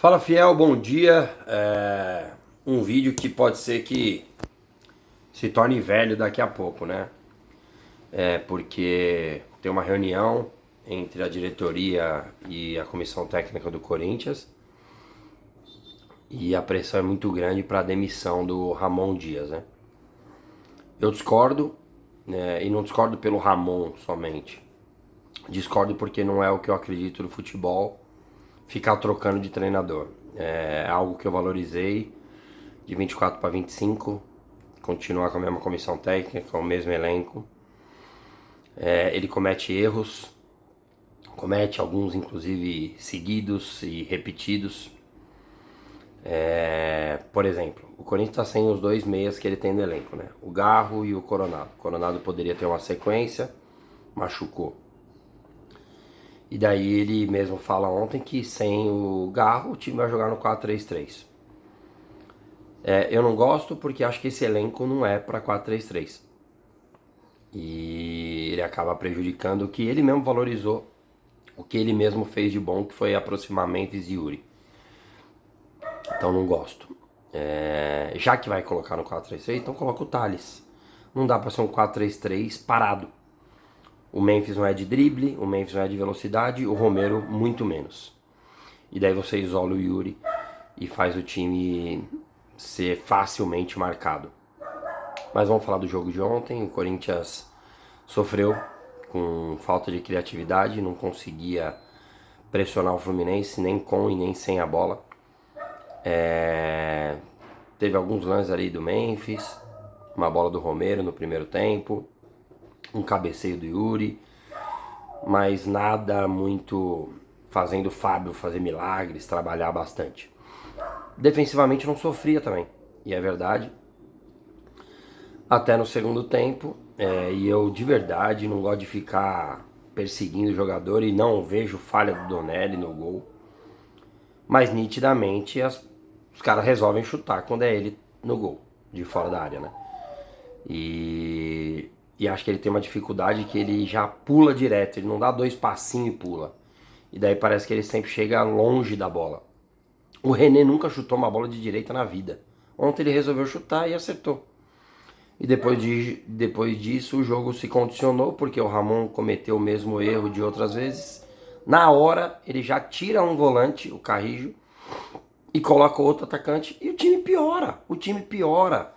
Fala fiel, bom dia. Um vídeo que pode ser que se torne velho daqui a pouco, né? Porque tem uma reunião entre a diretoria e a comissão técnica do Corinthians e a pressão é muito grande para a demissão do Ramon Dias, né? Eu discordo, né? E não discordo pelo Ramon somente. Discordo porque não é o que eu acredito no futebol ficar trocando de treinador. É algo que eu valorizei de 24 para 25, continuar com a mesma comissão técnica, com o mesmo elenco. Ele comete erros, comete alguns inclusive seguidos e repetidos. Por exemplo, o Corinthians está sem os dois meias que ele tem no elenco, né? O Garro e o Coronado. O Coronado poderia ter uma sequência, machucou. E daí ele mesmo fala ontem que sem o Garro o time vai jogar no 4-3-3. Eu não gosto porque acho que esse elenco não é para 4-3-3. E ele acaba prejudicando o que ele mesmo valorizou, o que ele mesmo fez de bom, que foi aproximar Memphis e Yuri. Então não gosto. Já que vai colocar no 4-3-3, então coloca o Thales. Não dá para ser um 4-3-3 parado. O Memphis não é de drible, o Memphis não é de velocidade, o Romero muito menos. E daí você isola o Yuri e faz o time ser facilmente marcado. Mas vamos falar do jogo de ontem. O Corinthians sofreu com falta de criatividade, não conseguia pressionar o Fluminense nem com e nem sem a bola. Teve alguns lances ali do Memphis, uma bola do Romero no primeiro tempo, um cabeceio do Yuri, mas nada muito fazendo o Fábio fazer milagres, trabalhar bastante. Defensivamente não sofria também, e é verdade, até no segundo tempo, e eu de verdade não gosto de ficar perseguindo o jogador e não vejo falha do Donelli no gol, mas nitidamente os caras resolvem chutar quando é ele no gol, de fora da área, né? E acho que ele tem uma dificuldade que ele já pula direto, ele não dá dois passinhos e pula. E daí parece que ele sempre chega longe da bola. O René nunca chutou uma bola de direita na vida. Ontem ele resolveu chutar e acertou. E depois disso o jogo se condicionou, porque o Ramon cometeu o mesmo erro de outras vezes. Na hora ele já tira um volante, o Carrijo, e coloca outro atacante e o time piora. O time piora.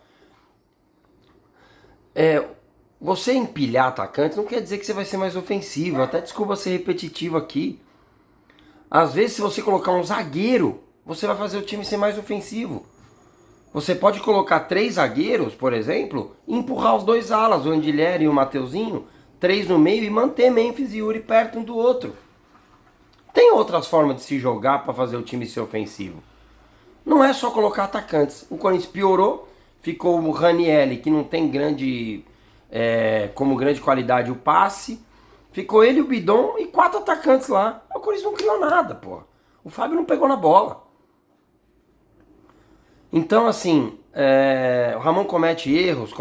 Você empilhar atacantes não quer dizer que você vai ser mais ofensivo. Até desculpa ser repetitivo aqui. Às vezes, se você colocar um zagueiro, você vai fazer o time ser mais ofensivo. Você pode colocar 3 zagueiros, por exemplo, e empurrar os 2 alas, o Andilhério e o Mateuzinho, 3 no meio e manter Memphis e Yuri perto um do outro. Tem outras formas de se jogar para fazer o time ser ofensivo. Não é só colocar atacantes. O Corinthians piorou, ficou o Ranieri, que não tem como grande qualidade o passe. Ficou ele, o Bidon e 4 atacantes lá. O Corinthians não criou nada, pô. O Fábio não pegou na bola. Então, assim, o Ramon comete erros,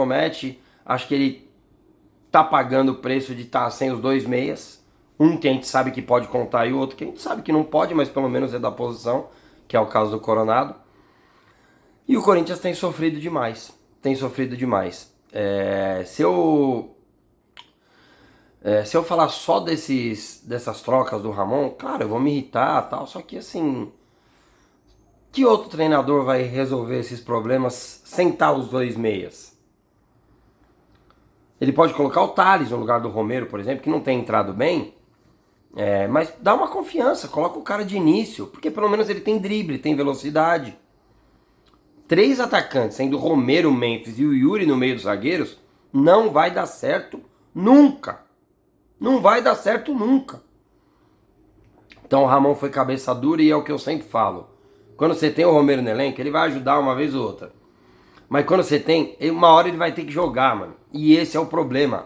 acho que ele tá pagando o preço de estar sem os 2 meias. Um que a gente sabe que pode contar e o outro que a gente sabe que não pode, mas pelo menos é da posição, que é o caso do Coronado. E o Corinthians tem sofrido demais. Tem sofrido demais. Se eu falar só dessas trocas do Ramon, claro, eu vou me irritar e tal, só que assim, que outro treinador vai resolver esses problemas sem estar os 2 meias? Ele pode colocar o Thales no lugar do Romero, por exemplo, que não tem entrado bem, mas dá uma confiança, coloca o cara de início, porque pelo menos ele tem drible, tem velocidade. 3 atacantes, sendo o Romero, o Memphis e o Yuri no meio dos zagueiros, não vai dar certo nunca. Não vai dar certo nunca. Então o Ramon foi cabeça dura e é o que eu sempre falo. Quando você tem o Romero no elenco, ele vai ajudar uma vez ou outra. Mas quando você tem, uma hora ele vai ter que jogar, mano. E esse é o problema.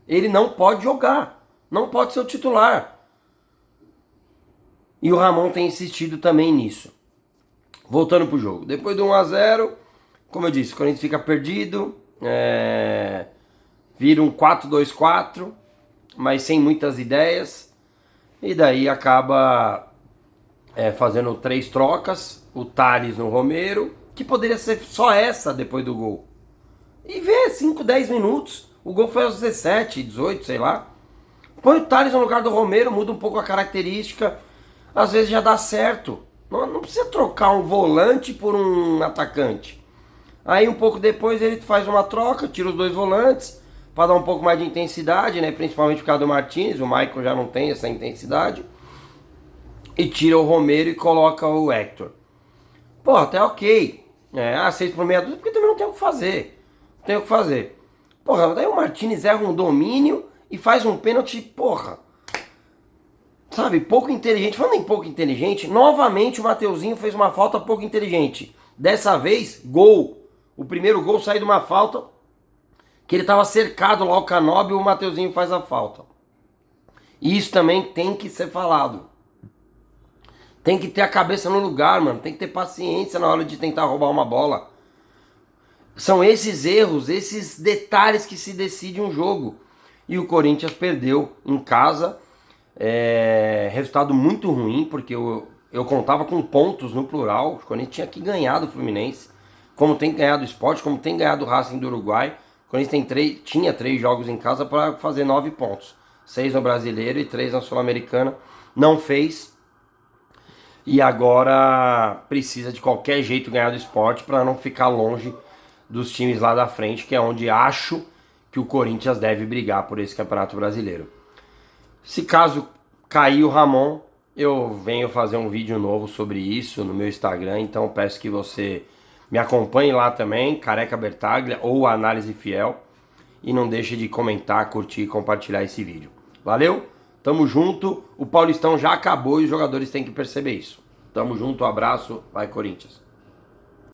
Ele não pode jogar. Não pode ser o titular. E o Ramon tem insistido também nisso. Voltando pro jogo. Depois do 1-0, como eu disse, o Corinthians fica perdido. Vira um 4-2-4, mas sem muitas ideias. E daí acaba fazendo 3 trocas, o Tales no Romero, que poderia ser só essa depois do gol. E vê, 5, 10 minutos, o gol foi aos 17, 18, sei lá. Põe o Tales no lugar do Romero, muda um pouco a característica, às vezes já dá certo. Não precisa trocar um volante por um atacante. Aí um pouco depois ele faz uma troca, tira os 2 volantes, para dar um pouco mais de intensidade, né? Principalmente por causa do Martínez, o Michael já não tem essa intensidade. E tira o Romero e coloca o Hector. Pô, até ok. 6 por meia dúzia, porque também não tem o que fazer. Não tem o que fazer. Porra, daí o Martínez erra um domínio e faz um pênalti, porra. Sabe, pouco inteligente. Falando em pouco inteligente, novamente o Mateuzinho fez uma falta pouco inteligente. Dessa vez, gol. O primeiro gol saiu de uma falta que ele estava cercado lá, o Canóbio, e o Mateuzinho faz a falta. E isso também tem que ser falado. Tem que ter a cabeça no lugar, mano. Tem que ter paciência na hora de tentar roubar uma bola. São esses erros, esses detalhes que se decide um jogo. E o Corinthians perdeu em casa. Resultado muito ruim, porque eu contava com pontos no plural. O Corinthians tinha que ganhar do Fluminense. Como tem ganhado o Sport, como tem ganhado o Racing do Uruguai. O Corinthians tinha 3 jogos em casa para fazer 9 pontos. 6 no Brasileiro e 3 na Sul-Americana. Não fez. E agora precisa de qualquer jeito ganhar do Sport para não ficar longe dos times lá da frente, que é onde acho que o Corinthians deve brigar por esse Campeonato Brasileiro. Se caso cair o Ramon, eu venho fazer um vídeo novo sobre isso no meu Instagram, então peço que você me acompanhe lá também, Careca Bertaglia ou Análise Fiel, e não deixe de comentar, curtir e compartilhar esse vídeo. Valeu? Tamo junto, o Paulistão já acabou e os jogadores têm que perceber isso. Tamo junto, um abraço, vai Corinthians.